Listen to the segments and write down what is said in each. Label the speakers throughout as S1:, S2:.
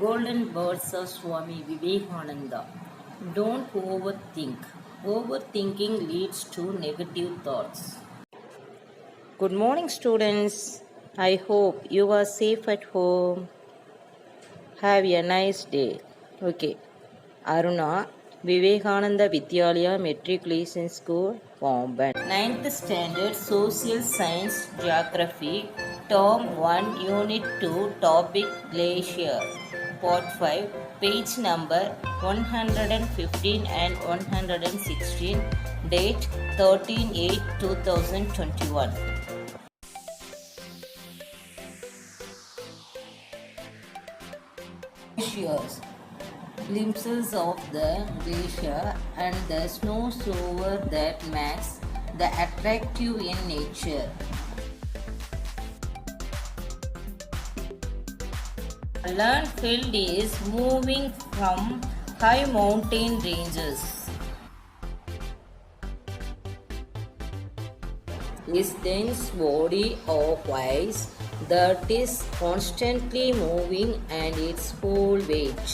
S1: Golden words of Swami Vivekananda. Don't overthink. Overthinking leads to negative thoughts. Good morning, students. I hope you are safe at home. Have a nice day. Okay. Aruna, Vivekananda Vidyalaya Matriculation School, Bomban. Ninth Standard Social Science Geography, Term 1, Unit 2, Topic Glacier, Part 5, page number 115 and 116, date 13/8/2021. Glaciers. Glimpses of the glacier and the snow slower that makes the attractive in nature. A landfill is moving from high mountain ranges. This dense body of ice that is constantly moving and its whole weight.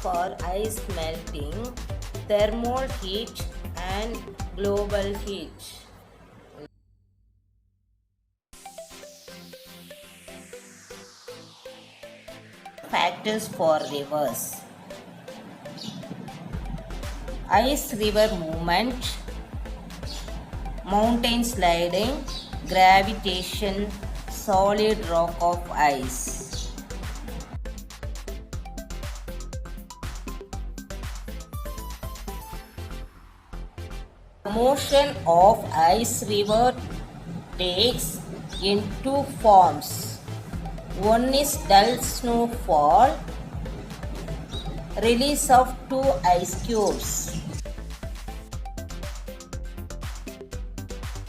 S1: For ice melting, thermal heat and global heat. Factors for rivers. Ice river movement, mountain sliding, gravitation, solid rock of ice. The motion of ice river takes in two forms. One is dull snowfall, release of two ice cubes.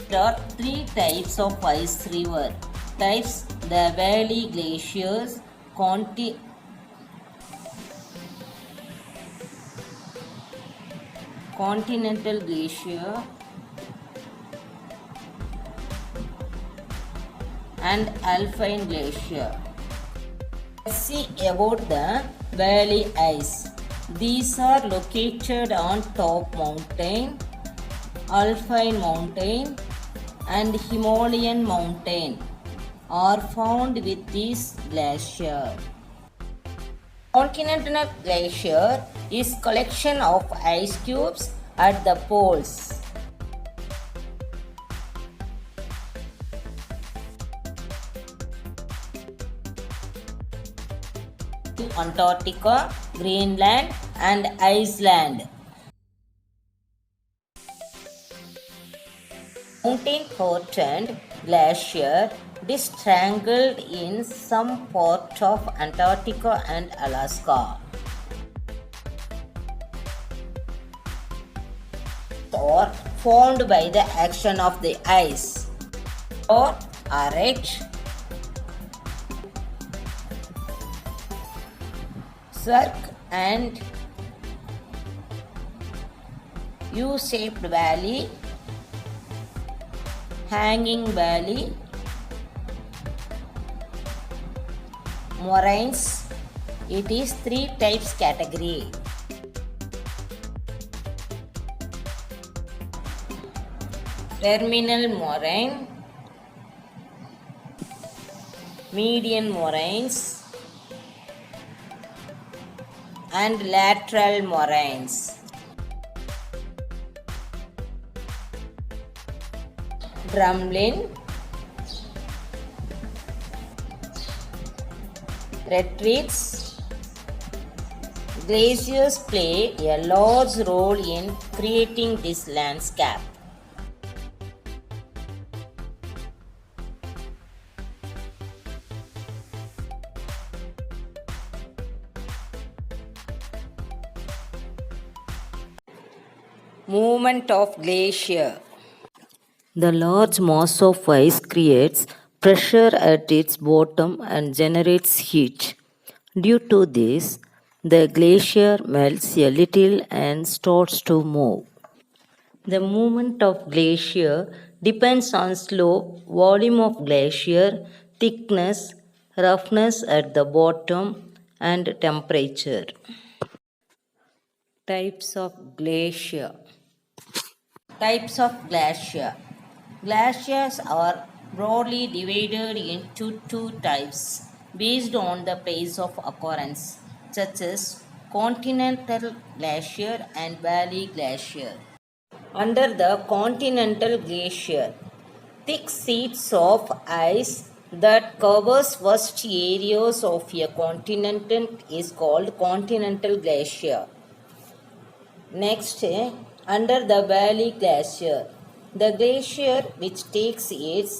S1: There are three types of ice river. Types: the valley glaciers, continental glacier, and alpine glacier. Let's see about the valley ice. These are located on top mountain, alpine mountain, and Himalayan mountain are found with this glacier. Continental glacier is collection of ice cubes at the poles. Antarctica, Greenland, and Iceland. Mountain Portland Glacier is strangled in some part of Antarctica and Alaska. Or formed by the action of the ice. Or arête, cirque, and U-shaped valley, hanging valley, moraines. It is three types category. Terminal moraine, median moraines, and lateral moraines. Drumlin, retreats. Glaciers play a large role in creating this landscape. Movement of glacier. The large mass of ice creates pressure at its bottom and generates heat. Due to this, the glacier melts a little and starts to move. The movement of glacier depends on slope, volume of glacier, thickness, roughness at the bottom, and temperature. Types of glacier. Types of glacier. Glaciers are broadly divided into two types based on the place of occurrence, such as continental glacier and valley glacier. Under the continental glacier, thick sheets of ice that covers vast areas of a continent is called continental glacier. Next, under the valley glacier, the glacier which takes its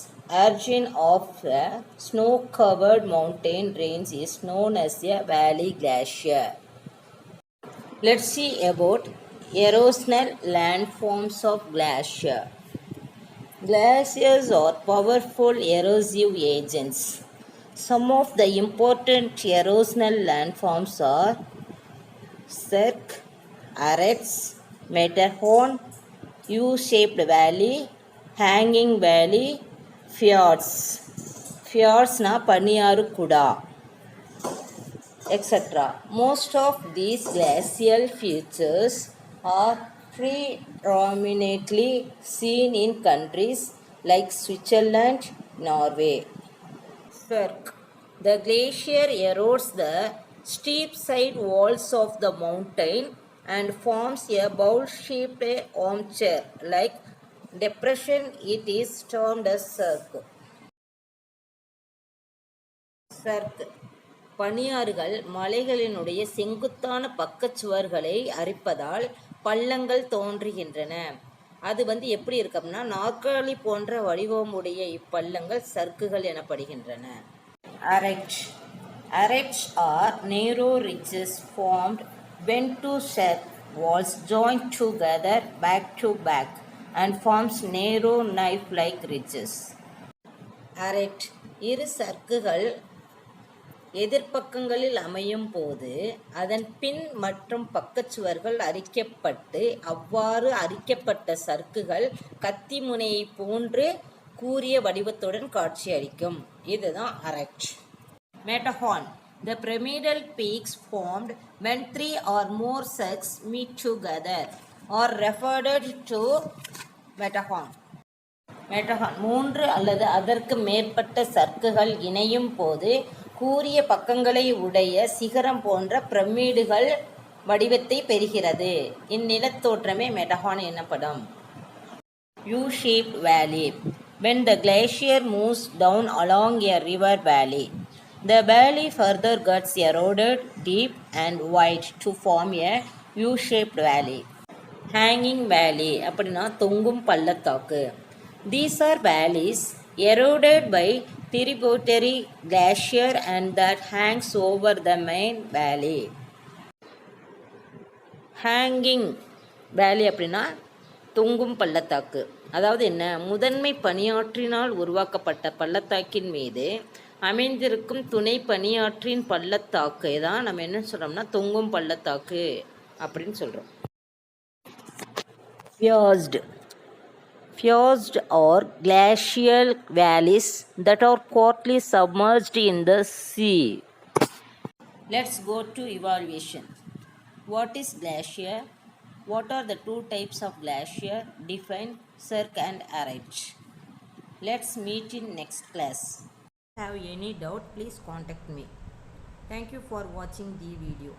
S1: origin of a snow-covered mountain range is known as a valley glacier. Let's see about erosional landforms of glacier. Glaciers are powerful erosive agents. Some of the important erosional landforms are cirque, arêtes, Matterhorn, U-shaped valley, hanging valley, fjords. Fjords na Paniyaru Kuda, etc. Most of these glacial features are predominantly seen in countries like Switzerland, Norway. Cirque. The glacier erodes the steep side walls of the mountain and forms a bowl-shaped armchair-like depression. It is termed as cirque. சர்க் பனியாறுகள் மலைகளினுடைய செங்குத்தான பக்கச்சுவர்களை அரிப்பதால் பள்ளங்கள் தோன்றுகின்றன. அது எப்படி இருக்கு அப்படின்னா நாற்காலி போன்ற வடிவமுடைய இப்பள்ளங்கள் சர்க்குகள் எனப்படுகின்றன. Arêtes are narrow ridges formed when two cirque walls join together back to back and forms narrow knife-like ridges. Arête இரு சர்க்குகள் எதிர்ப்பக்கங்களில் அமையும் போது அதன் பின் மற்றும் பக்கச்சுவர்கள் அரிக்கப்பட்டு அவ்வாறு அரிக்கப்பட்ட சர்க்குகள் கத்தி முனையை போன்று கூரிய வடிவத்துடன் காட்சியளிக்கும். இதுதான் arête. Matterhorn. The pyramidal peaks formed when three or more cirques meet together are referred to Matterhorn. Matterhorn. மூன்று அல்லது அதற்கு மேற்பட்ட சர்க்குகள் இணையும் போது கூரிய பக்கங்களை உடைய சிகரம் போன்ற பிரமிடுகள் வடிவத்தை பெறுகிறது. இந்நிலத்தோற்றமே மெட்டஹார்ன் எனப்படும். U-shaped valley. When the glacier moves down along a river valley, the valley further gets eroded deep and wide to form a U-shaped valley. Hanging valley அப்படின்னா தொங்கும் பள்ளத்தாக்கு. These are valleys eroded by tributary glacier and that hangs over the main valley. Hanging valley அப்படின்னா தொங்கும் பள்ளத்தாக்கு. அதாவது என்ன, முதன்மை பனியாற்றினால் உருவாக்கப்பட்ட பள்ளத்தாக்கின் மீது அமைந்திருக்கும் துணை பனியாற்றின் பள்ளத்தாக்கு தான் நம்ம என்ன சொல்கிறோம்னா தொங்கும் பள்ளத்தாக்கு அப்படின்னு சொல்கிறோம். Fjords are glacial valleys that are partly submerged in the sea. Let's go to evaluation. What is glacier? What are the two types of glacier? Define cirque and arête. Let's meet in next class. If you have any doubt, please contact me. Thank you for watching the video.